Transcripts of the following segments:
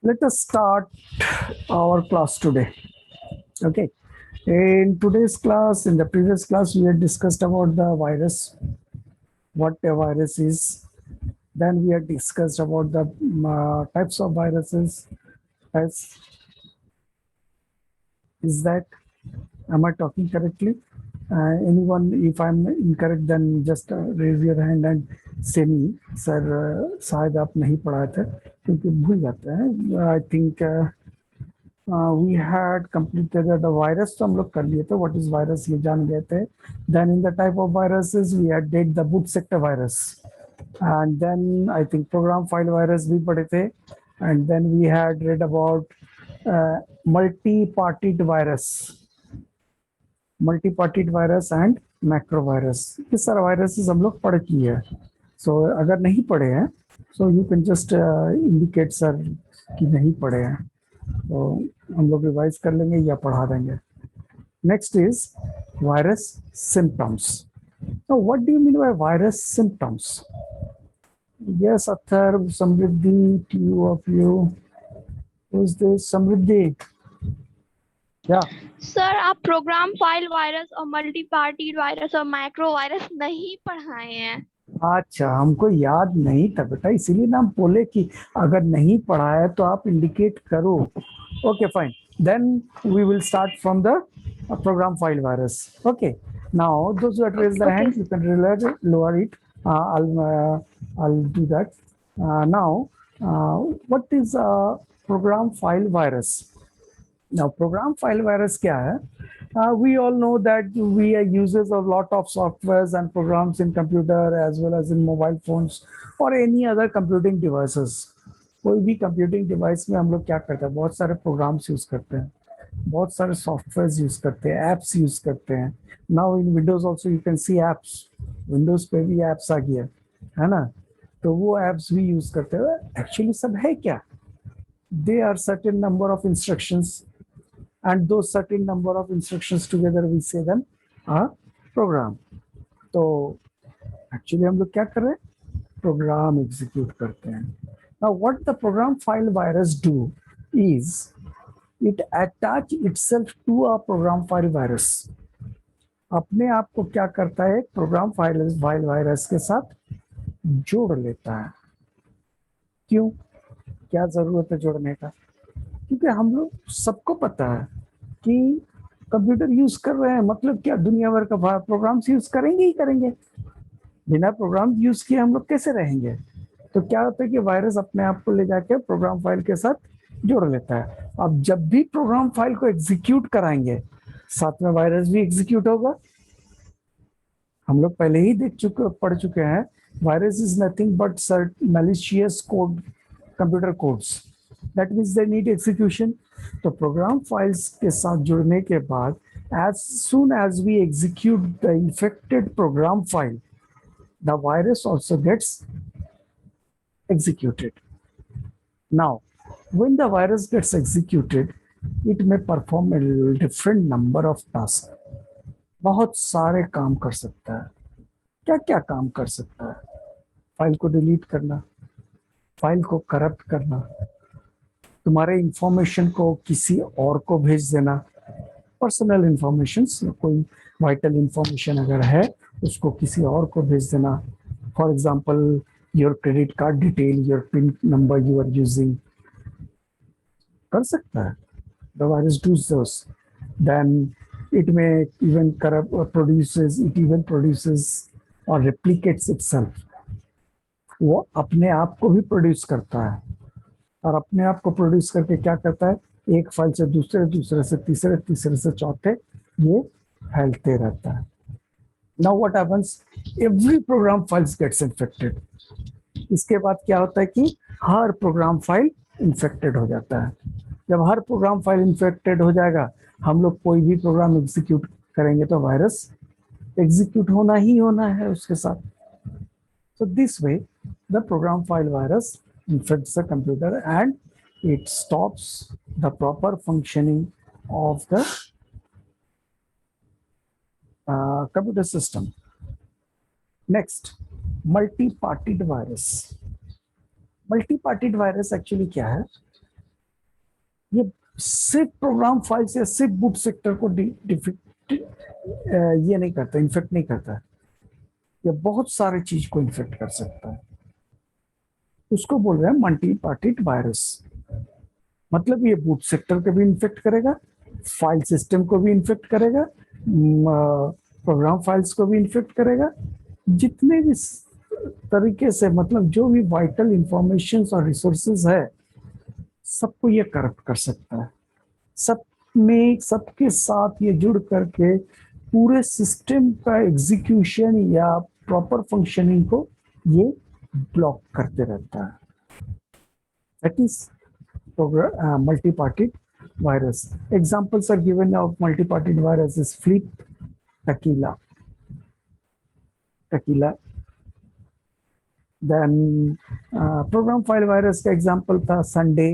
let us start our class today. Okay. In today's class, in the previous class, we had discussed about the virus, what a virus is. Then we had discussed about the types of viruses. As is that, am I talking correctly? Anyone, if I'm incorrect, then just raise your hand and say me, sir, शायद आप नहीं पढ़ाए थे क्योंकि भूल जाते हैं. I think we had completed the virus, तो हम लोग कर लिए थे. What is virus ये जान गए थे. Then in the type of viruses we had did the boot sector virus, and then I think program file virus भी पढ़े थे, and then we had read about multi-parted virus and macro virus. ये सारा viruses हम लोग पढ़ किए हैं. So अगर नहीं पढ़े हैं, so you can just indicate sir कि नहीं पढ़े हैं. तो हम लोग रिवाइज कर लेंगे या पढ़ा देंगे. Next is virus symptoms. Now, what do you mean by virus symptoms? Yes, Athar, Samriddhi, two of you. Who's this? Samriddhi. Yeah. Sir आप प्रोग्राम फाइल वायरस और मल्टी पार्टी वायरस और माइक्रो वायरस नहीं पढ़ाए हैं. अच्छा, हमको याद नहीं था बेटा, इसीलिए ना हम बोले कि अगर नहीं पढ़ा है तो आप इंडिकेट करो. Okay fine, then we will start from the program file virus. Okay, now those who raise their hand, you can lower it. I'll do that. Now, what is a program file virus? Now, program file virus क्या है? We all know that we are users of lot of softwares and programs in computer as well as in mobile phones or any other computing devices. कोई भी computing device में हम लोग क्या करते हैं? बहुत सारे programs use करते हैं, बहुत सारे सॉफ्टवेयर यूज करते हैं, एप्स यूज करते हैं. Now in Windows also you can C apps. Windows पे भी एप्स आ गया है ना, तो वो एप्स भी यूज करते हैं. एक्चुअली सब है क्या? They are certain number of instructions and those certain number of instructions together we say them a program. तो एक्चुअली हम लोग क्या कर रहे हैं? प्रोग्राम एग्जीक्यूट करते हैं. Now what the program file virus do is it attach itself to a program file virus. अपने आप को क्या करता है? प्रोग्राम फाइल वायरस के साथ जोड़ लेता है. क्यों, क्या जरूरत है जोड़ने का? क्योंकि हम लोग सबको पता है कि कंप्यूटर यूज कर रहे हैं, मतलब क्या दुनिया भर का प्रोग्राम्स यूज करेंगे ही करेंगे. बिना प्रोग्राम यूज किए हम लोग कैसे रहेंगे? तो क्या होता है कि वायरस अपने आप को ले जाके प्रोग्राम फाइल के साथ जोड़ लेता है. अब जब भी प्रोग्राम फाइल को एग्जीक्यूट कराएंगे, साथ में वायरस भी एग्जीक्यूट होगा. हम लोग पहले ही पढ़ चुके हैं, virus is nothing but malicious code, computer codes. That means they need execution. तो प्रोग्राम फाइल्स के साथ जुड़ने के बाद, as soon as we execute the infected program file, the virus also gets executed. Now, when the virus gets executed, it may perform a different number of tasks. बहुत सारे काम कर सकता है. क्या क्या काम कर सकता है? फाइल को डिलीट करना, फाइल को करप्ट करना, तुम्हारे इंफॉर्मेशन को किसी और को भेज देना, पर्सनल इंफॉर्मेशन, कोई वाइटल इंफॉर्मेशन अगर है उसको किसी और को भेज देना. For example your credit card detail, your pin number you are using, कर सकता है. The virus does those. Then it may even produces or replicates itself. वो अपने आप को भी प्रोड्यूस करता है, और अपने आप को प्रोड्यूस करके क्या करता है? एक फाइल से दूसरे, दूसरे से तीसरे, तीसरे से चौथे, ये फैलते रहता है. Now what happens? Every program files gets infected. इसके बाद क्या होता है कि हर प्रोग्राम फाइल इंफेक्टेड हो जाता है. जब हर प्रोग्राम फाइल इंफेक्टेड हो जाएगा, हम लोग कोई भी प्रोग्राम एग्जीक्यूट करेंगे तो वायरस एग्जीक्यूट होना ही होना है उसके साथ. So this way the program file virus infects the computer and it stops the proper functioning of the computer system. Next, multi-parted virus. Multi parted virus actually क्या है? ये सिर्फ प्रोग्राम फाइल्स या सिर्फ बूट सेक्टर को ये नहीं करता, इन्फेक्ट नहीं करता, ये बहुत सारे चीज को इन्फेक्ट कर सकता है। उसको बोल रहे हैं मल्टी पार्टेड वायरस। मतलब ये बूट सेक्टर को भी इन्फेक्ट करेगा, फाइल सिस्टम को भी इन्फेक्ट करेगा, प्रोग्राम फाइल्स को भी इन्फेक्ट करेगा, जितने भी तरीके से, मतलब जो भी वाइटल इंफॉर्मेशन और रिसोर्सेज है सबको ये करप्ट कर सकता है। सब में सबके साथ ये जुड़ करके पूरे सिस्टम का एग्जीक्यूशन या प्रॉपर फंक्शनिंग को ये ब्लॉक करते रहता है। That is multi-parted virus. Examples are given of multi-parted virus is Flip, Tequila. Then program file virus का example था Sunday,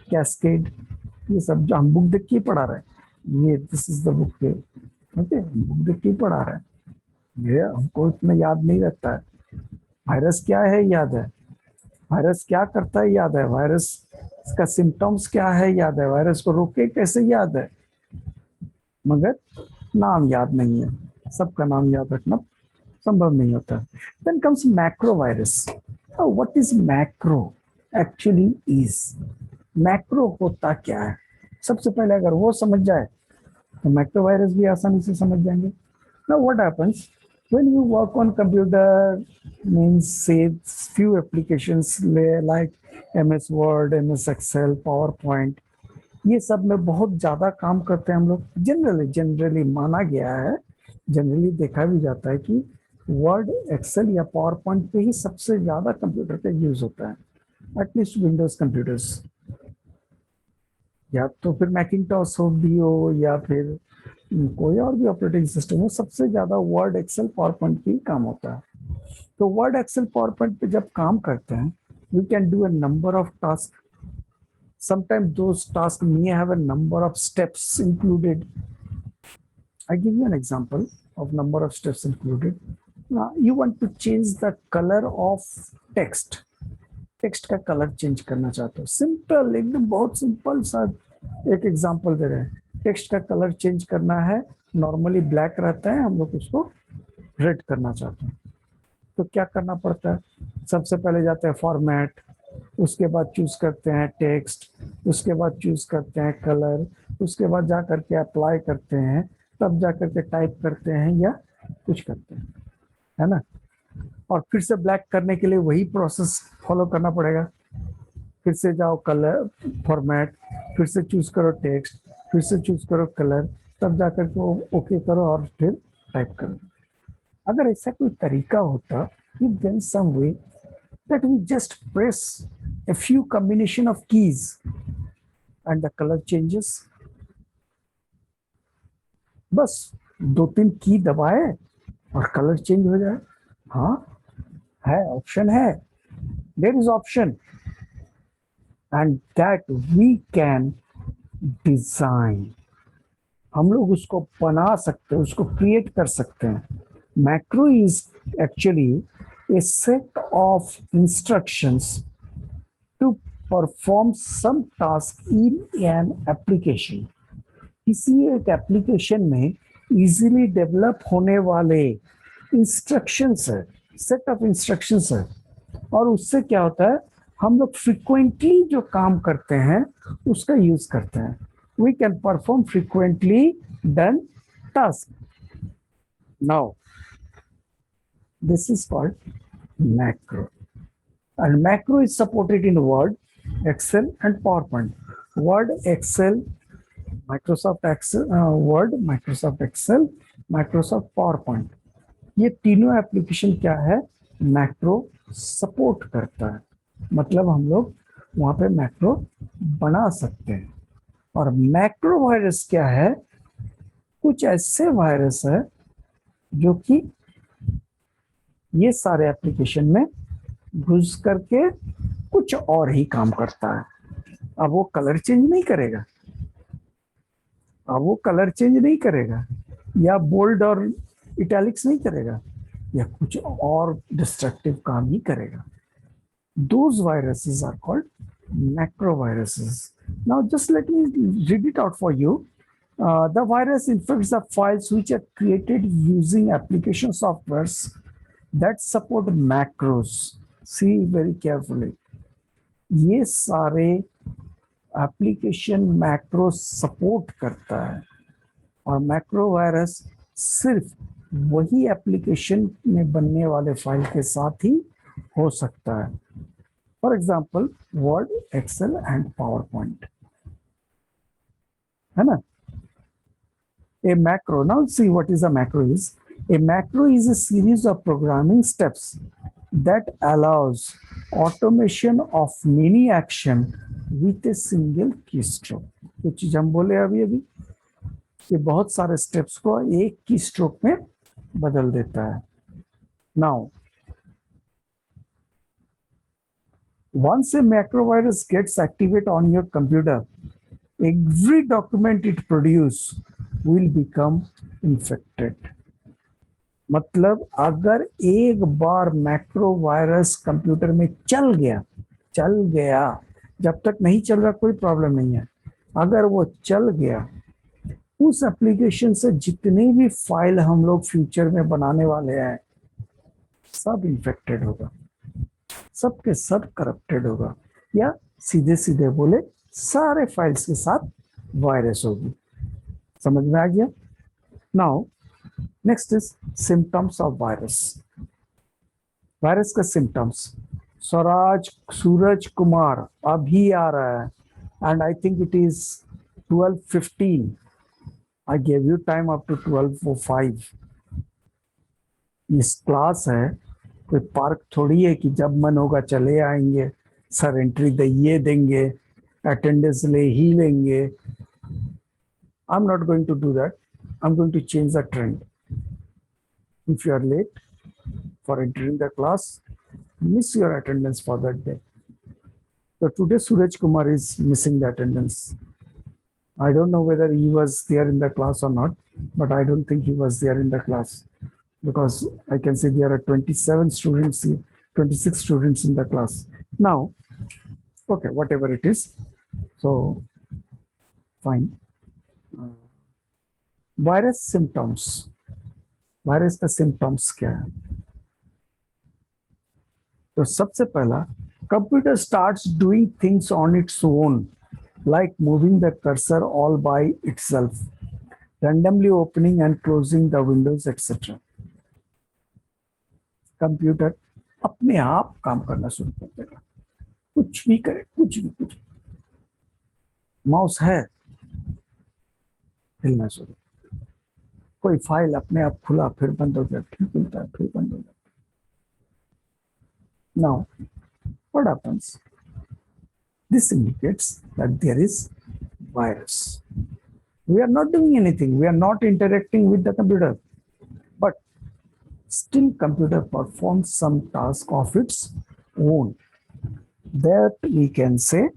Cascade. ये सब जो हम बुक देख के पढ़ा रहे हैं, ये दिस इज द बुक के, ओके, बुक देख के पढ़ा रहे हैं, ये हमको इतना याद नहीं रहता है। वायरस क्या है याद है, वायरस क्या करता है याद है, वायरस का सिम्टम्स क्या है याद है, वायरस को रोके कैसे याद है, मगर नाम याद नहीं है। सबका नाम याद रखना संभव नहीं होता। Then comes macro virus. What is macro actually is? Macro होता क्या है? सबसे पहले अगर वो समझ जाए तो मैक्रो वायरस भी आसानी से समझ जाएंगे। Now what happens when you work on computer, means say few applications like MS Word, MS Excel, PowerPoint, ये सब में बहुत ज्यादा काम करते हैं हम लोग। जनरली माना गया है, जनरली देखा भी जाता है कि वर्ड, एक्सेल या पावर पॉइंट पे ही सबसे ज्यादा कंप्यूटर का यूज होता है, एटलीस्ट विंडोज कंप्यूटर्स, या तो फिर मैकिंटॉश हो भी हो या फिर कोई और भी ऑपरेटिंग सिस्टम हो, सबसे ज्यादा वर्ड, एक्सेल, पावर पॉइंट पे ही काम होता है। तो वर्ड, एक्सेल, पावर पॉइंट पे जब काम करते हैं, we can do a number of task. Sometimes those tasks may have a number of steps included. I give you an example of number of steps included. Now, you want to change the color of text. Text का colour change करना चाहते हो, simple, एकदम बहुत simple सा एक example दे रहे हैं। टेक्स्ट का कलर चेंज करना है, नॉर्मली ब्लैक रहता है, हम लोग उसको रेड करना चाहते हैं, तो क्या करना पड़ता है? सबसे पहले जाते हैं फॉर्मेट, उसके बाद चूज करते हैं टेक्स्ट, उसके बाद चूज करते हैं कलर, उसके बाद जा करके अप्लाई करते हैं, तब जा करके टाइप करते हैं या कुछ करते हैं, है ना। और फिर से ब्लैक करने के लिए वही प्रोसेस फॉलो करना पड़ेगा। फिर से जाओ कलर, फॉर्मेट, फिर से चूज करो टेक्स्ट, फिर से चूज करो कलर, तब जा करके ओके करो और फिर टाइप करो। अगर ऐसा कोई तरीका होता, if there is some way that we just press a few combination of keys and the color changes, बस 2-3 की दबाए और कलर चेंज हो जाए। हाँ, है, ऑप्शन है, there is option, and that we can design. हम लोग उसको बना सकते हैं, उसको क्रिएट कर सकते हैं। Macro is actually a set of instructions to perform some task in an application. किसी एक एप्लीकेशन में इजीली डेवलप होने वाले इंस्ट्रक्शंस है, सेट ऑफ इंस्ट्रक्शंस है, और उससे क्या होता है, हम लोग फ्रीक्वेंटली जो काम करते हैं उसका यूज करते हैं। We can perform frequently done task. Now this is called macro, and macro is supported in Word, Excel and PowerPoint. Word, Excel, Microsoft Excel, Word, Microsoft Excel, Microsoft PowerPoint, ये तीनों application क्या है, macro support करता है। मतलब हम लोग वहां पे मैक्रो बना सकते हैं। और मैक्रो वायरस क्या है? कुछ ऐसे वायरस है जो कि ये सारे एप्लीकेशन में घुस करके कुछ और ही काम करता है। अब वो कलर चेंज नहीं करेगा, या बोल्ड और इटैलिक्स नहीं करेगा, या कुछ और डिस्ट्रक्टिव काम ही करेगा। Those viruses are called macroviruses. Now, just let me read it out for you. The virus infects the files which are created using application softwares that support macros. See very carefully. ये सारे application macro support करता है और macro virus सिर्फ वही application में बनने वाले फाइल के साथ ही हो सकता है. For example Word, Excel and PowerPoint, है ना. A macro, now see what is a macro is. A macro is a series of programming steps that allows automation of many action with a single keystroke. जो चीज हम बोले अभी कि बहुत सारे स्टेप्स को एक की स्ट्रोक में बदल देता है. Now, once a macrovirus gets activated on your computer, every document it produces will become infected. मतलब अगर एक बार मैक्रो वायरस कंप्यूटर में चल गया, जब तक नहीं चल रहा कोई प्रॉब्लम नहीं है. अगर वो चल गया, उस एप्लीकेशन से जितने भी फाइल हम लोग फ्यूचर में बनाने वाले हैं सब इन्फेक्टेड होगा, सब के सब करप्टेड होगा, या सीधे सीधे बोले सारे फाइल्स के साथ वायरस होगी. समझ में आ गया. Now next is symptoms of virus. Virus का सिम्टम्स. सूरज कुमार अभी आ रहा है and I think it is 12:15. I gave you time up to 12:05. इस क्लास है, कोई पार्क थोड़ी है कि जब मन होगा चले आएंगे, सर एंट्री दे देंगे, अटेंडेंस ले ही लेंगे. I'm not going to do that. I'm going to change the trend. If you are late for entering the class, miss your attendance for that day. So today Suraj Kumar is missing the attendance. I don't know whether he was there in the class or not, but I don't think he was there in the class because I can see there are 27 students, 26 students in the class. Now, okay, whatever it is. So, fine. Virus symptoms. Virus का symptoms क्या है? तो सबसे पहला, computer starts doing things on its own, like moving the cursor all by itself, randomly opening and closing the Windows etcetera. Computer अपने आप काम करना शुरू कर देगा, कुछ भी करे, कुछ भी. माउस है, हिलना शुरू. कोई फाइल अपने आप खुला फिर बंद हो गया, फिर खुलता है फिर बंद हो जाता है. Now, what happens? This indicates that there is virus. We are not doing anything. We are not interacting with the computer, but still computer performs some task of its own. That we can say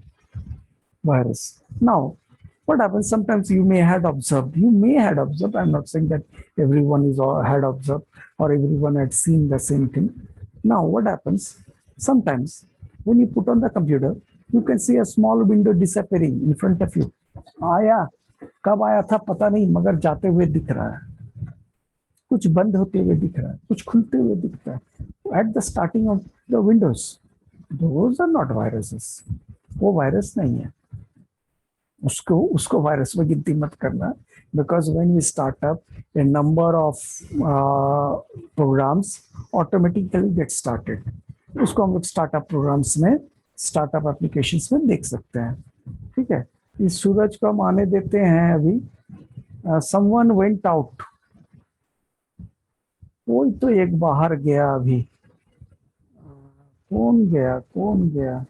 virus. Now, what happens? Sometimes you may have observed. I'm not saying that everyone had observed or everyone had seen the same thing. Now, what happens? Sometimes when you put on the computer, you can see a small window disappearing in front of you. आया, कब आया था पता नहीं, मगर जाते हुए दिख रहा है. कुछ बंद होते हुए दिख रहा है, कुछ खुलते हुए दिखता है. At the starting of the windows, those are not viruses. वो वायरस नहीं है. उसको वायरस में गिनती मत करना, because when we start up, a number of programs automatically get started. उसको हम लोग स्टार्टअप प्रोग्राम्स में, स्टार्टअप एप्लीकेशंस में देख सकते हैं. ठीक है. इस सूरज को हम आने देते हैं. अभी someone went out, कोई तो एक बाहर गया. अभी कौन गया?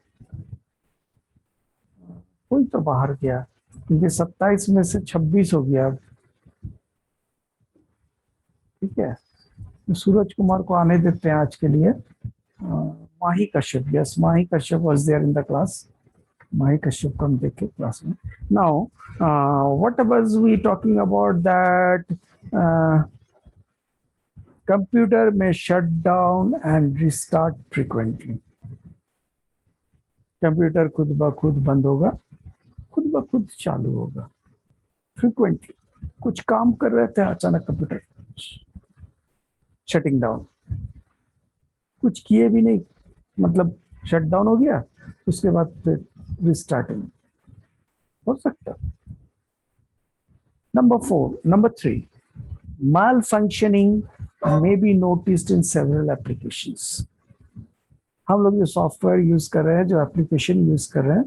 कोई तो बाहर गया, क्योंकि 27 में से 26 हो गया. ठीक है. तो सूरज कुमार को आने देते हैं आज के लिए. Mahi Kashyap, yes, Mahi Kashyap was there in the class. Mahi Kashyap को हम देखे क्लास में. Now what was we talking about that computer में shut down and restart frequently. Computer खुद ब खुद बंद होगा, खुद ब खुद चालू होगा। फ्रीक्वेंटली कुछ काम कर रहे थे, अचानक कंप्यूटर शटिंग डाउन, कुछ किए भी नहीं, मतलब शट डाउन हो गया, उसके बाद फिर रिस्टार्टिंग हो सकता। Number 3, malfunctioning may be noticed in several applications. हम लोग जो सॉफ्टवेयर यूज कर रहे हैं, जो एप्लीकेशन यूज कर रहे हैं,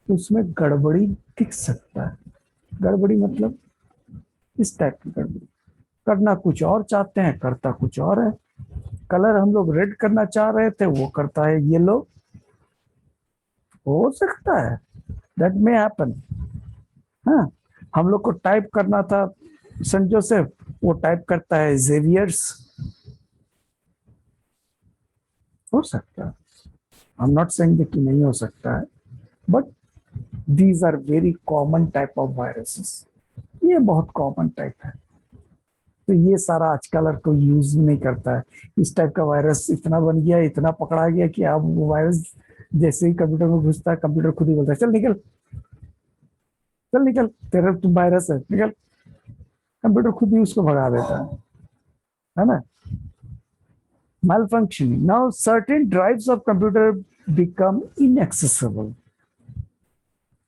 उसमें गड़बड़ी दिख सकता है। गड़बड़ी मतलब इस टाइप की गड़बड़ी, करना कुछ और चाहते हैं, करता कुछ और है। कलर हम लोग रेड करना चाह रहे थे, वो करता है येलो। हो सकता है, दैट मे हैपन। हाँ, हम लोग को टाइप करना था सेंट जोसेफ, वो टाइप करता है जेवियर्स। हो सकता है, आई एम नॉट सेइंग कि नहीं हो सकता है, but these are very common type of viruses. ये बहुत कॉमन टाइप है, तो ये सारा आजकल कोई यूज नहीं करता है। इस टाइप का वायरस इतना बन गया, इतना पकड़ा गया कि अब वो वायरस जैसे ही कंप्यूटर में घुसता है, कंप्यूटर खुद ही बोलता है चल निकल, चल निकल, तेरा तुम वायरस है, निकल। कंप्यूटर खुद ही उसको भगा देता है ना। malfunctioning, now certain drives of computer become inaccessible।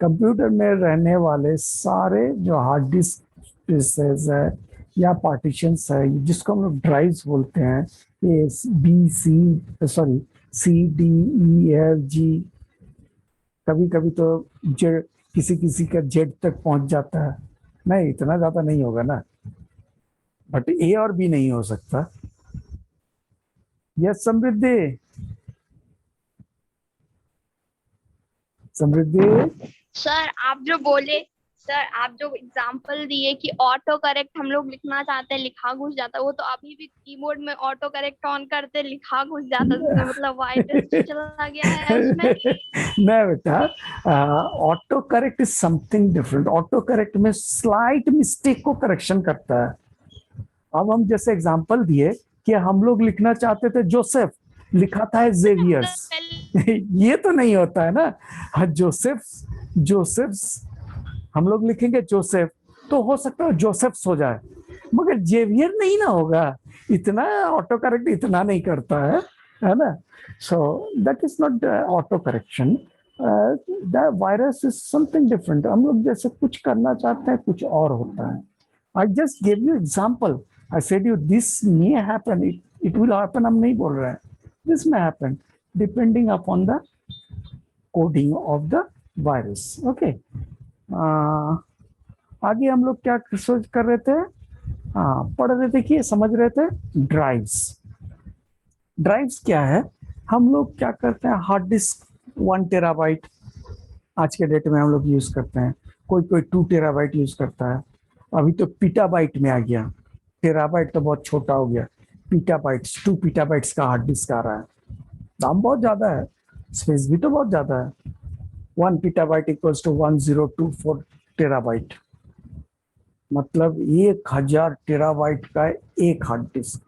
Computer में रहने वाले सारे जो हार्ड डिस्क स्पेसेस है या पार्टीशंस है, जिसको हम लोग ड्राइव्स बोलते हैं, A B C, sorry, C D E F G, कभी कभी तो जेड, किसी किसी का जेड तक पहुंच जाता है। नहीं, इतना ज्यादा नहीं होगा ना, बट ए और बी नहीं हो सकता। यस समृद्धि, समृद्धि। सर आप जो बोले, सर आप जो एग्जांपल दिए कि ऑटो करेक्ट हम लोग लिखना चाहते हैं, लिखा घुस जाता है, वो तो अभी भी कीबोर्ड में ऑटो करेक्ट ऑन करते लिखा घुस जाता है, तो मतलब वायरस चला गया है उसमें। नहीं बेटा, auto correct is something different. Auto correct में स्लाइट मिस्टेक को करेक्शन करता है। अब हम जैसे एग्जांपल दिए कि हम लोग लिखना चाहते थे जोसेफ, लिखा था जेवियर्स। ये तो नहीं होता है ना। हाँ, जोसेफ, जोसेफ्स हम लोग लिखेंगे जोसेफ, तो हो सकता है जोसेफ्स हो जाए, मगर जेवियर नहीं ना होगा। इतना ऑटो करेक्ट इतना नहीं करता है ना। So that is not auto correction. The virus is something different. हम लोग जैसे कुछ करना चाहते हैं, कुछ और होता है। I just give you example, I said you this may happen, it will happen हम नहीं बोल रहे हैं, this may happen depending upon the coding of the virus. Okay, आगे हम लोग क्या सोच कर रहे थे, हाँ पढ़ रहे थे कि समझ रहे थे ड्राइव्स। ड्राइव्स क्या है, हम लोग क्या करते हैं, हार्ड डिस्क 1 टेराबाइट आज के डेट में हम लोग यूज करते हैं, कोई कोई 2 टेराबाइट यूज करता है। अभी तो पीटाबाइट में आ गया, टेराबाइट तो बहुत छोटा हो गया, पीटाबाइट्स, 2 पीटाबाइट्स का हार्ड डिस्क आ रहा है। दाम बहुत ज्यादा है, स्पेस भी तो बहुत ज्यादा है। 1 पीटाबाइट इक्वल्स टू 1024 टेराबाइट, मतलब 1000 टेराबाइट का एक हार्ड डिस्क।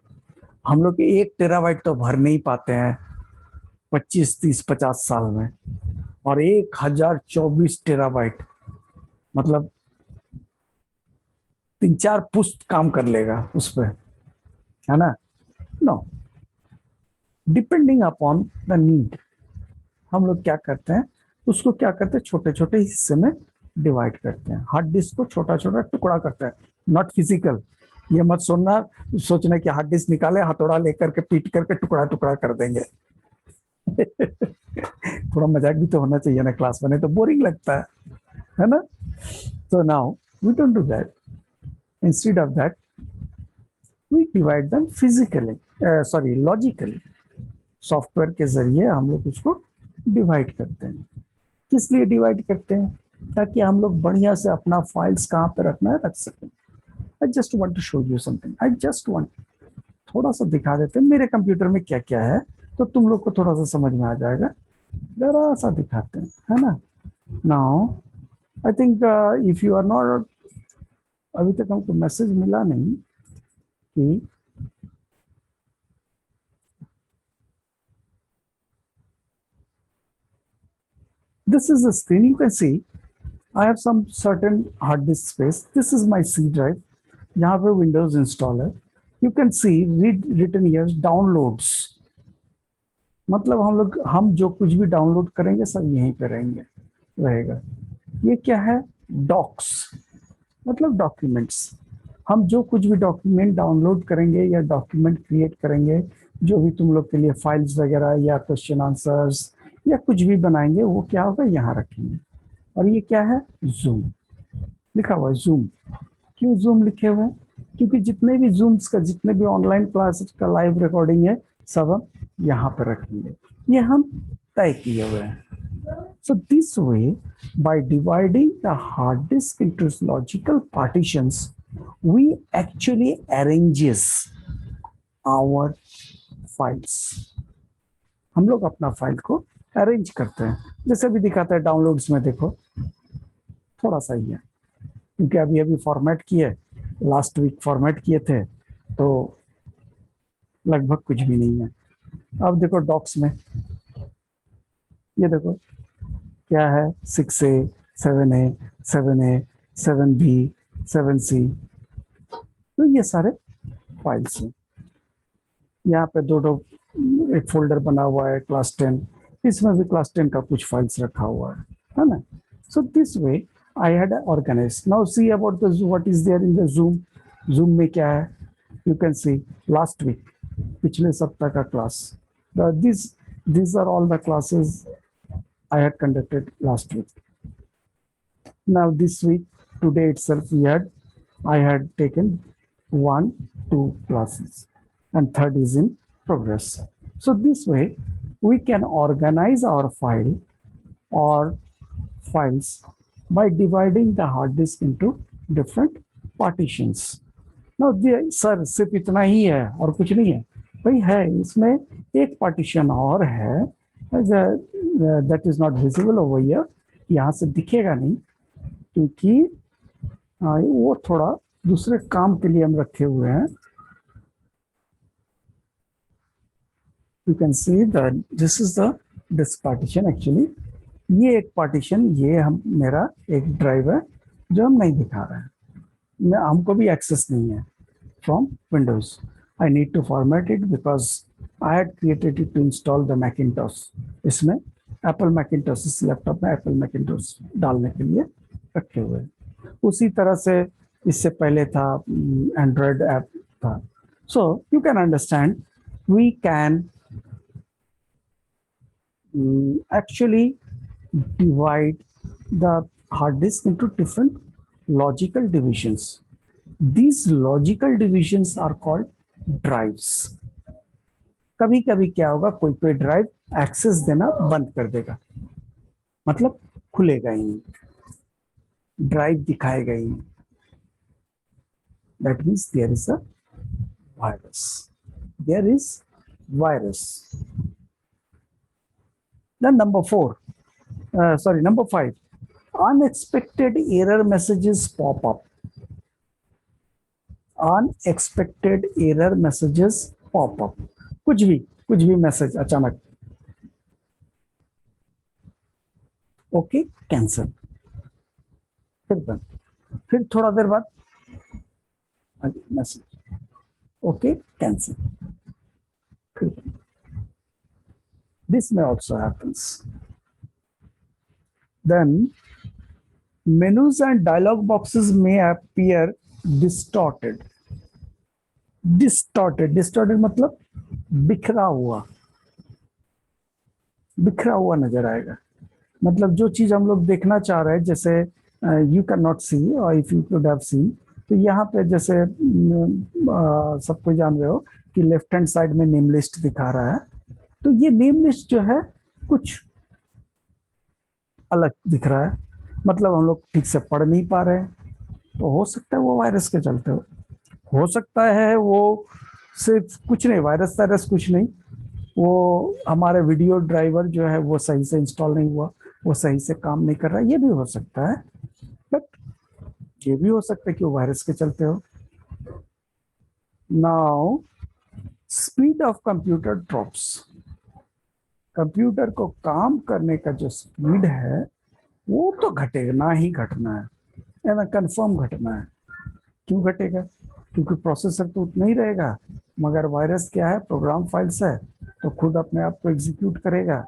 हम लोग 1 टेराबाइट तो भर नहीं पाते हैं 25 30 50 साल में, और 1024 टेराबाइट मतलब 3 4 पुस्त काम कर लेगा उस पर, है ना। No, depending upon the need हम लोग क्या करते हैं, उसको क्या करते हैं, छोटे छोटे हिस्से में डिवाइड करते हैं। हार्ड डिस्क को छोटा छोटा टुकड़ा करते हैं, नॉट फिजिकल। ये मत सुनना, सोचना कि हार्ड डिस्क निकाले, हथौड़ा लेकर के पीट करके टुकड़ा टुकड़ा कर देंगे। थोड़ा मजाक भी तो होना चाहिए ना क्लास में, नहीं तो बोरिंग लगता है ना। तो now we don't do that, instead of that we divide them physically, sorry logically. Software के जरिए हम लोग उसको डिवाइड करते हैं। किस लिए डिवाइड करते हैं, ताकि हम लोग बढ़िया से अपना फाइल्स कहाँ पे रखना है रख सकें। I just want to show you something, I just want, थोड़ा सा दिखा देते हैं मेरे कंप्यूटर में क्या क्या है, तो तुम लोग को थोड़ा सा समझ में आ जाएगा। जरा सा दिखाते हैं, है ना। Now I think if you are not, अभी तक हमको मैसेज मिला नहीं कि This is the screen. You can see I have some certain hard disk space. This is my C drive. यहाँ पे Windows install है. You can see written here downloads. मतलब हम जो कुछ भी डाउनलोड करेंगे सब यहीं पे रहेगा. ये क्या है? डॉक्स, मतलब डॉक्यूमेंट्स. हम जो कुछ भी डॉक्यूमेंट डाउनलोड करेंगे या डॉक्यूमेंट क्रिएट करेंगे, जो भी तुम लोग के लिए फाइल्स वगैरह या क्वेश्चन आंसर्स या कुछ भी बनाएंगे, वो क्या होगा, यहाँ रखेंगे. और ये क्या है? जूम लिखा हुआ है. जूम. क्यों जूम लिखे हुए हैं? क्योंकि जितने भी जूम्स का, जितने भी ऑनलाइन क्लासेस का लाइव रिकॉर्डिंग है, सब हम यहाँ पर रखेंगे. ये हम तय किए हुए हैं. So this way, by dividing the hard disk into logical partitions, we actually arranges our files. हम लोग अपना फाइल को अरेंज करते हैं. जैसे भी दिखाता है डाउनलोड्स में, देखो थोड़ा सा ही है, क्योंकि अभी फॉर्मेट किए, लास्ट वीक फॉर्मेट किए थे, तो लगभग कुछ भी नहीं है. अब देखो डॉक्स में, ये देखो क्या है, 6A, 7A, 7A, 7B, 7C. तो ये सारे फाइल्स हैं. यहाँ पे दो एक फोल्डर बना हुआ है क्लास 10, इसमें भी क्लास 10 का कुछ फाइल्स रखा हुआ है ना. So this way I had organize. Now see about the what is there in the Zoom. Zoom में क्या है? You can see last week, पिछले सप्ताह का class. These are all the classes I had conducted last week. Now this week, today itself, I had taken 1, 2 classes, and third is in progress. So this way, we can organize our file or files by dividing the hard disk into different partitions. Now, sir सिर्फ इतना ही है और कुछ नहीं है? भाई है, इसमें एक पार्टीशन और है, that is not visible over here. यहाँ से दिखेगा नहीं, क्योंकि वो थोड़ा दूसरे काम के लिए हम रखे हुए हैं. You can see that this is the disk partition actually. ये एक पार्टीशन, ये मेरा एक ड्राइव है जो हम नहीं दिखा रहे हैं. हमको भी एक्सेस नहीं है from Windows. I need to format it because I had created it to install the Macintosh. इसमें Apple Macintosh, इस लैपटॉप में Apple Macintosh डालने के लिए रखे हुए हैं. उसी तरह से इससे पहले था Android ऐप था. So you can understand, we can actually divide the hard disk into different logical divisions. These logical divisions are called drives. कभी कभी क्या होगा, कोई ड्राइव एक्सेस देना बंद कर देगा, मतलब खुलेगा ही नहीं, ड्राइव दिखाएगा ही नहीं. That means there is a virus. There is virus. Then number 5, unexpected error messages pop up. Unexpected error messages pop up. कुछ भी मैसेज अचानक, ओके कैंसिल, फिर बंद, फिर थोड़ा देर बाद मैसेज, ओके कैंसिल, फिर बंद. This may also happens. Then menus and dialog boxes may appear distorted. Distorted मतलब बिखरा हुआ नजर आएगा. मतलब जो चीज हम लोग देखना चाह रहे हैं, जैसे यू कैन नॉट सी, और if you could have seen, तो यहाँ पे जैसे सब कोई जान रहे हो कि लेफ्ट हैंड साइड में नेम लिस्ट दिखा रहा है, तो ये नेम लिस्ट जो है कुछ अलग दिख रहा है, मतलब हम लोग ठीक से पढ़ नहीं पा रहे हैं. तो हो सकता है वो वायरस के चलते हो सकता है वो सिर्फ कुछ नहीं, वायरस कुछ नहीं, वो हमारे वीडियो ड्राइवर जो है वो सही से इंस्टॉल नहीं हुआ, वो सही से काम नहीं कर रहा, ये भी हो सकता है. बट ये भी हो सकता है कि वो वायरस के चलते हो. Now speed of computer drops. Computer को काम करने का जो स्पीड है वो तो घटेगा ही घटना है ना, कंफर्म घटना है। क्यों घटेगा? क्योंकि प्रोसेसर तो उतना ही रहेगा, मगर वायरस क्या है, प्रोग्राम फाइल्स है, तो खुद अपने आप को एग्जीक्यूट करेगा।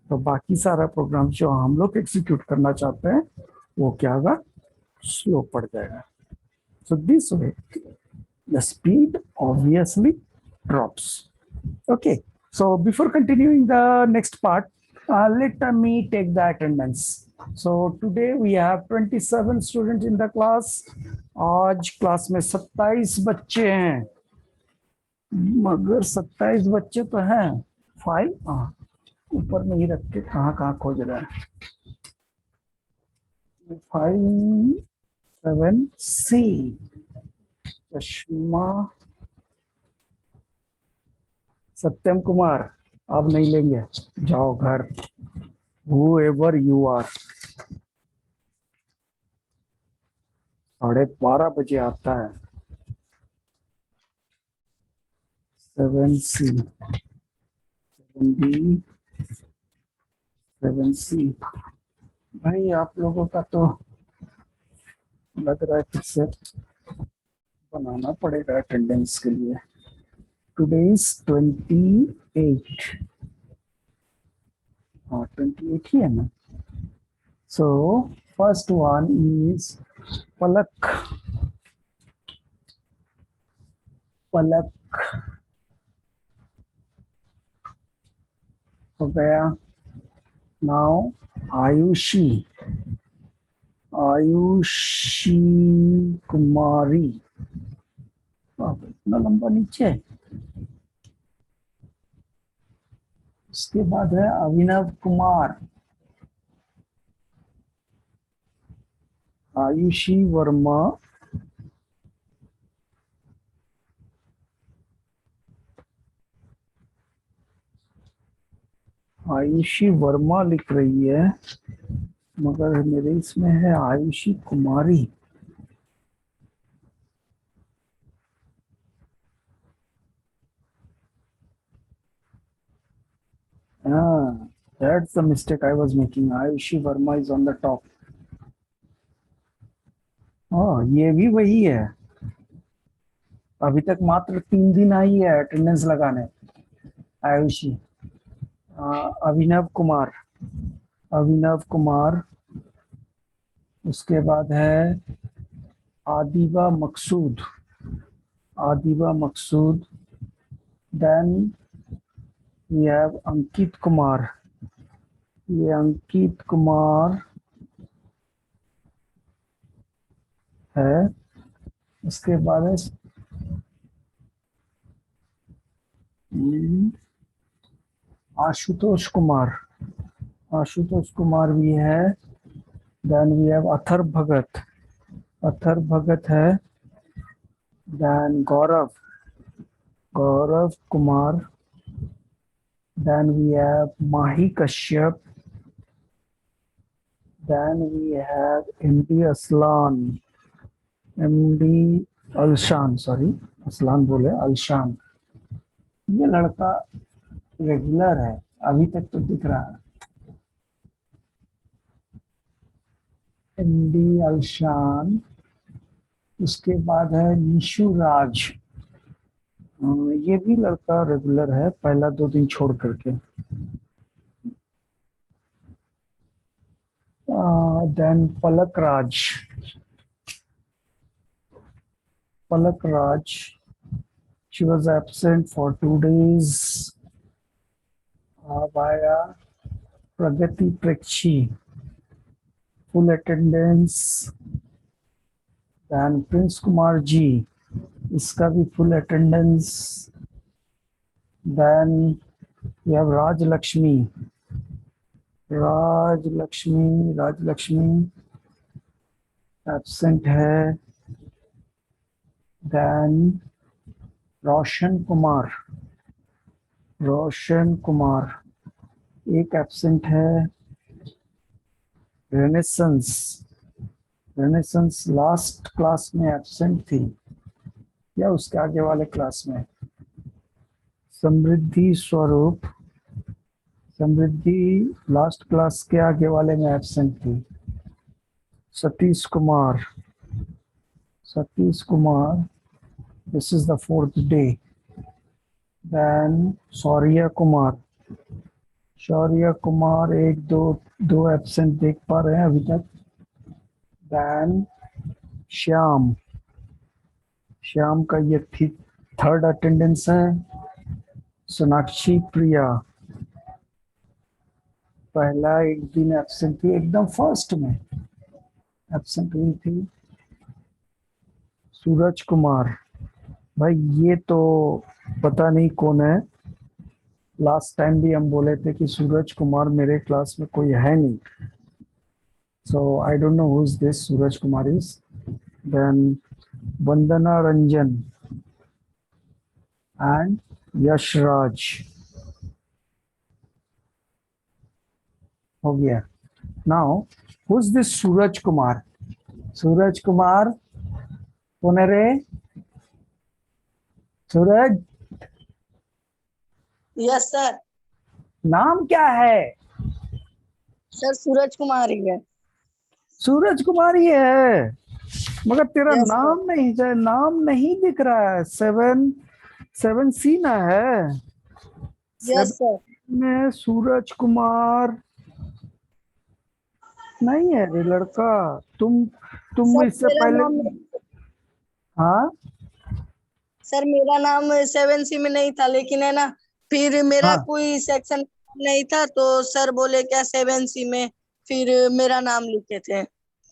तो बाकी सारा प्रोग्राम जो हम लोग एग्जीक्यूट करना चाहते हैं वो क्या होगा, स्लो पड़ जाएगा। सो this way the speed obviously drops. Okay, so before continuing the next part, let me take the attendance. So today we have 27 students in the class. आज क्लास में 27 बच्चे हैं, मगर 27 बच्चे तो हैं, फाइल ऊपर में ही रख के कहाँ कहाँ खोज रहे हैं। 5 7C चश्मा सत्यम कुमार, अब नहीं लेंगे, जाओ घर। Whoever you are, 12:30 बजे आता है। 7C 7B 7C। भाई आप लोगों का तो लग रहा है फिर से बनाना पड़ेगा अटेंडेंस के लिए। टुडे इज 28, हाँ 28 ही है ना। सो फर्स्ट वन इज पलक। पलक हो गया। नाउ आयुषी, आयुषी कुमारी, इतना लंबा नीचे। उसके बाद है अभिनव कुमार, आयुषी वर्मा, आयुषी वर्मा लिख रही है, मगर मेरे इसमें है आयुषी कुमारी। That's the mistake I was making. Ayushi Verma is on the top. ये भी वही है। अभी तक मात्र 3 दिन आई है अटेंडेंस लगाने। आयुषी, अभिनव कुमार, अभिनव कुमार, उसके बाद है आदिबा मकसूद, आदिबा मकसूद, then we have Ankit Kumar, ये अंकित कुमार है। उसके बाद है आशुतोष कुमार, आशुतोष कुमार भी है। Then we have Athar Bhagat, Athar Bhagat है। Then Gaurav, Gaurav Kumar. Then we have Mahi Kashyap. Then we have MD Aslan, MD Alshan, sorry Aslan बोले, अलशान। ये लड़का रेगुलर है, अभी तक तो दिख रहा है। एमडी अलशान। उसके बाद है निशु राज, ये भी लड़का रेगुलर है, पहला 2 दिन छोड़ करके। Then Palak Raj, Palak Raj, she was absent for 2 days. Abhaya Pragati Prekshi, full attendance. Then Prince Kumar जी, इसका भी full attendance. Then we have Raj Lakshmi, Raj Lakshmi, Raj Lakshmi absent है। Then रोशन कुमार, रोशन कुमार एक एब्सेंट है। रेनेसेंस, रेनेसेंस लास्ट क्लास में absent थी या उसके आगे वाले क्लास में। समृद्धि स्वरूप, समृद्धि लास्ट क्लास के आगे वाले में एब्सेंट थी। Satish Kumar, Satish Kumar, this is the 4th day. Then Shaurya Kumar, Shaurya Kumar एक दो एब्सेंट देख पा रहे हैं अभी तक। Then श्याम, श्याम का ये थी 3rd अटेंडेंस है। सोनाक्षी प्रिया पहला एक दिन एब्सेंट थी, एकदम फर्स्ट में एब्सेंट हुई थी। सूरज कुमार, भाई ये तो पता नहीं कौन है। लास्ट टाइम भी हम बोले थे कि सूरज कुमार मेरे क्लास में कोई है नहीं, so I don't know who is this Suraj Kumar is. Then Vandana Ranjan and Yashraj हो गया। Now who is this Suraj Kumar? Suraj Kumar कौन है रे? Suraj, yes sir. नाम क्या है? सर सूरज कुमार ही है। सूरज कुमार ही है, मगर तेरा Yes, नाम नहीं है, नाम नहीं दिख रहा है। 7C ना है। Yes sir. में सूरज कुमार नहीं है रे लड़का। तुम सर, इससे मेरा पहले नाम- हाँ सर मेरा नाम 7C में नहीं था, लेकिन है ना फिर मेरा हाँ। कोई सेक्शन नहीं था, तो सर बोले क्या 7C में फिर मेरा नाम लिखे थे।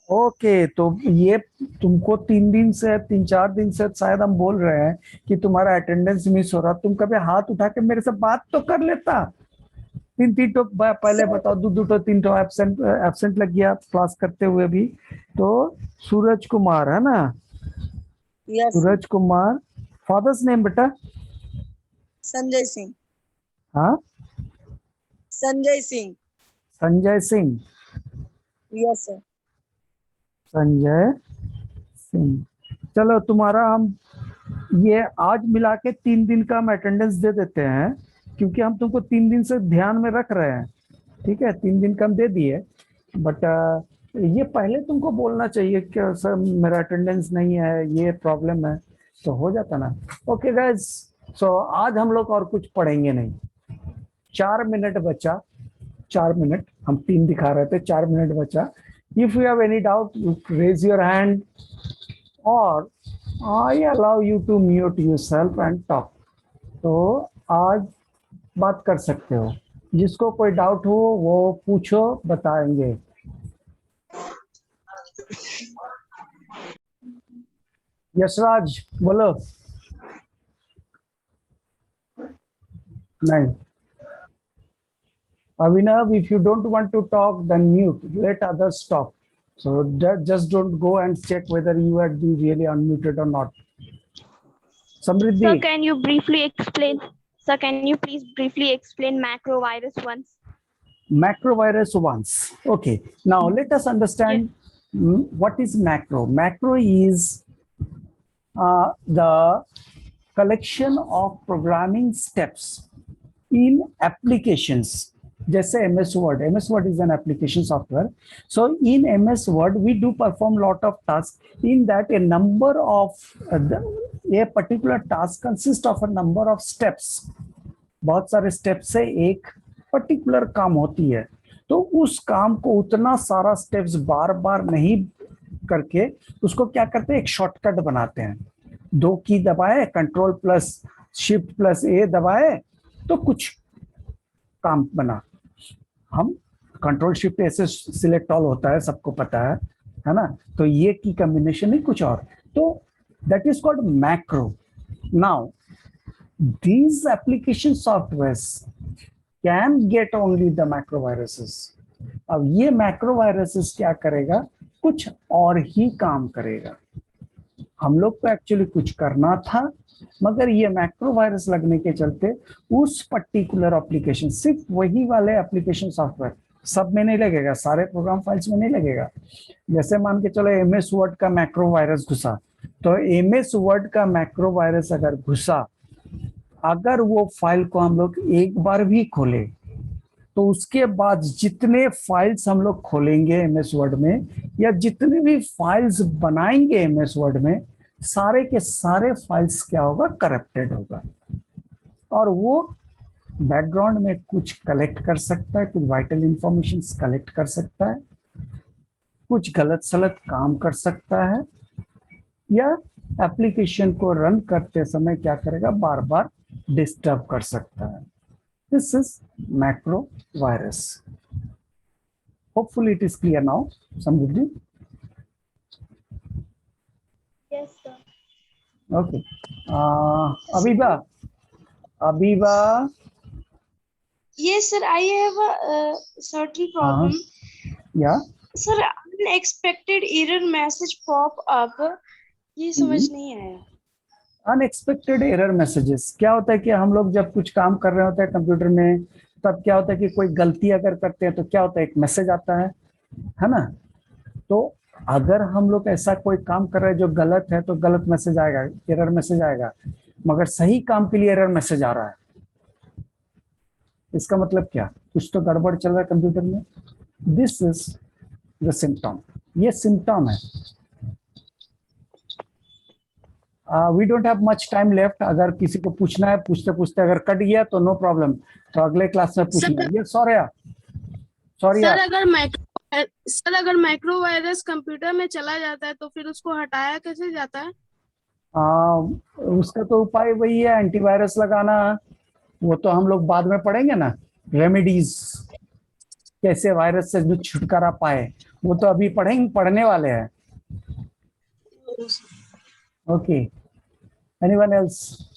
ओके, तो ये तुमको 3-4 दिन से शायद हम बोल रहे हैं कि तुम्हारा अटेंडेंस मिस हो रहा। तुम कभी हाथ उठा के मेरे से बात तो कर लेता। 3 तो पहले बताओ, 2 तो 3 तो एब्सेंट लग गया क्लास करते हुए भी। तो सूरज कुमार है ना? Yes. Suraj Kumar, father's name बेटा? संजय सिंह। हाँ, संजय सिंह। संजय सिंह। Yes sir. संजय सिंह, चलो तुम्हारा हम ये आज मिला के 3 दिन का हम अटेंडेंस दे देते हैं, क्योंकि हम तुमको 3 दिन से ध्यान में रख रहे हैं। ठीक है, 3 दिन का हम दे दिए, बट ये पहले तुमको बोलना चाहिए कि सर मेरा अटेंडेंस नहीं है, ये प्रॉब्लम है, तो हो जाता ना। ओके गाइस, सो आज हम लोग और कुछ पढ़ेंगे नहीं। 4 मिनट बचा, 4 मिनट, हम 3 दिखा रहे थे, 4 मिनट बचा। If you have any doubt, you raise your hand, or I allow you to mute yourself and talk. तो आज बात कर सकते हो, जिसको कोई डाउट हो वो पूछो, बताएंगे। यशराज बोलो। नहीं। Avinav, if you don't want to talk, then mute. Let others talk. So just don't go and check whether you are really unmuted or not. Samriddhi. Sir, can you briefly explain? Sir, can you please briefly explain macrovirus once? Macrovirus once. Okay. Now let us understand what is macro. Macro is the collection of programming steps in applications. जैसे MS Word. MS Word is an application software. So in MS Word, we do perform lot of tasks. In that, a number of a particular task consists of a number of steps. बहुत सारे steps से एक particular काम होती है। तो उस काम को उतना सारा steps बार बार नहीं करके उसको क्या करते हैं, एक शॉर्टकट बनाते हैं। 2 की दबाए, Ctrl+Shift+A दबाए तो कुछ काम बना। हम Ctrl+Shift+A से सिलेक्ट ऑल होता है, सबको पता है ना? तो ये की कॉम्बिनेशन नहीं, कुछ और। तो that is called macro. Now these application softwares can get only the macroviruses. अब ये macroviruses क्या करेगा, कुछ और ही काम करेगा। हम लोग को एक्चुअली कुछ करना था, मगर ये मैक्रोवायरस लगने के चलते उस पर्टिकुलर एप्लीकेशन, सिर्फ वही वाले एप्लीकेशन सॉफ्टवेयर, सब में नहीं लगेगा, सारे प्रोग्राम फाइल्स में नहीं लगेगा। जैसे मान के चलो MS वर्ड का मैक्रोवायरस घुसा, तो MS वर्ड का मैक्रोवायरस अगर घुसा, अगर वो फाइल को हम लोग एक बार भी खोले तो उसके बाद जितने फाइल्स हम लोग खोलेंगे एमएस वर्ड में या जितने भी फाइल्स बनाएंगे एमएस वर्ड में, सारे के सारे फाइल्स क्या होगा, करप्टेड होगा। और वो बैकग्राउंड में कुछ कलेक्ट कर सकता है, कुछ वाइटल इंफॉर्मेशन कलेक्ट कर सकता है, कुछ गलत सलत काम कर सकता है, या एप्लीकेशन को रन करते समय क्या करेगा, बार बार डिस्टर्ब कर सकता है। This is macro virus. Hopefully it is clear now Samriddhi. Yes sir. Okay, Abiba, Abiba. Yes, sir. I have a certain problem. या Sir, unexpected error message pop up. ये समझ नहीं आया. अनएक्सपेक्टेड एरर मैसेजेस क्या होता है कि हम लोग जब कुछ काम कर रहे होते हैं कंप्यूटर में, तब क्या होता है कि कोई गलती अगर करते हैं तो क्या होता है, एक मैसेज आता है ना। तो अगर हम लोग ऐसा कोई काम कर रहे हैं जो गलत है तो गलत मैसेज आएगा, एरर मैसेज आएगा। मगर सही काम के लिए एरर मैसेज आ रहा है, इसका मतलब क्या, कुछ तो गड़बड़ चल रहा है कंप्यूटर में। दिस इज द सिम्टम, ये सिम्टम है। We don't have much time left. अगर किसी को पूछना है, पूछते पूछते अगर कट गया तो नो प्रॉब्लम, तो अगले क्लास में पूछना। ये सॉरी सर अगर माइक्रो वायरस कंप्यूटर में चला जाता है तो फिर उसको हटाया कैसे जाता है? उसका तो उपाय वही है, एंटीवायरस लगाना। वो तो हम लोग बाद में पढ़ेंगे ना, रेमेडीज कैसे वायरस से छुटकारा पाए, वो तो अभी पढ़ने वाले हैं। Okay, anyone else?